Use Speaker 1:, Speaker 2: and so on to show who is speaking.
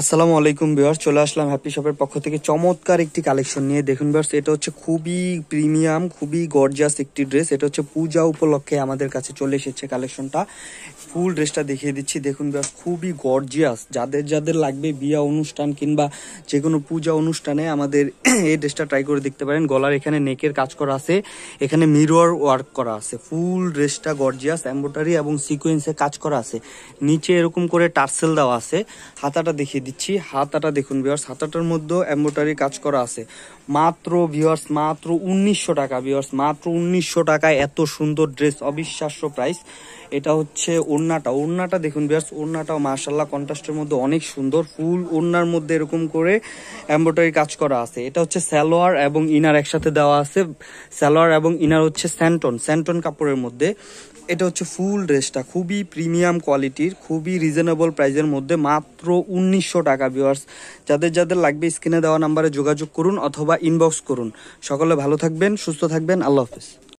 Speaker 1: আসসালামু আলাইকুম ভিউয়ার্স, চলে আসলাম হ্যাপি শপের পক্ষ থেকে চমৎকার একটি কালেকশন নিয়ে। দেখুন ভিউয়ার্স, এটা হচ্ছে খুবই প্রিমিয়াম, খুবই গর্জিয়াস একটি ড্রেস। এটা হচ্ছে পূজা উপলক্ষে আমাদের কাছে চলে এসেছে কালেকশনটা। ফুল ড্রেসটা দেখিয়ে দিচ্ছি। দেখুন ভিউয়ার্স, খুবই গর্জিয়াস। যাদের যাদের লাগবে বিয়া অনুষ্ঠান কিংবা যে কোনো পূজা অনুষ্ঠানে আমাদের এই ড্রেসটা ট্রাই করে দেখতে পারেন। গলার এখানে নেকের কাজ করা আছে, এখানে মিরর ওয়ার্ক করা আছে। ফুল ড্রেসটা গর্জিয়াস, এমব্রয়ডারি এবং সিকোয়েন্সে কাজ করা আছে। নিচে এরকম করে টার্সেল দেওয়া আছে। হাতাটা দেখিয়ে দিচ্ছি। হাতাটা দেখুন ভিউয়ার্স, হাতাটার মধ্যেও এমব্রয়ডারি কাজ করা আছে। মাত্র ভিউয়ার্স, মাত্র 1900 টাকা। ভিউয়ার্স, মাত্র 1900 টাকায় এত সুন্দর ড্রেস, অবিশ্বাস্য প্রাইস। এটা হচ্ছে ওড়নাটা দেখুন ভিউয়ার্স, ওড়নাটাও মাশাআল্লাহ কন্ট্রাস্টের মধ্যে অনেক সুন্দর। ফুল ওড়নার মধ্যে এরকম করে এমব্রয়ডারি কাজ করা আছে। এটা হচ্ছে সালোয়ার এবং ইনার একসাথে দেওয়া আছে। সালোয়ার এবং ইনার হচ্ছে স্যান্টন কাপড়ের মধ্যে। এটা হচ্ছে ফুল ড্রেসটা খুবই প্রিমিয়াম কোয়ালিটির, খুবই রিজনেবল প্রাইসের মধ্যে, মাত্র 1900 টাকা। ভিউয়ার্স, যাদের যাদের লাগবে স্ক্রিনে দেওয়া নাম্বারে যোগাযোগ করুন অথবা ইনবক্স করুন। সকলে ভালো থাকবেন, সুস্থ থাকবেন। আল্লাহ হাফেজ।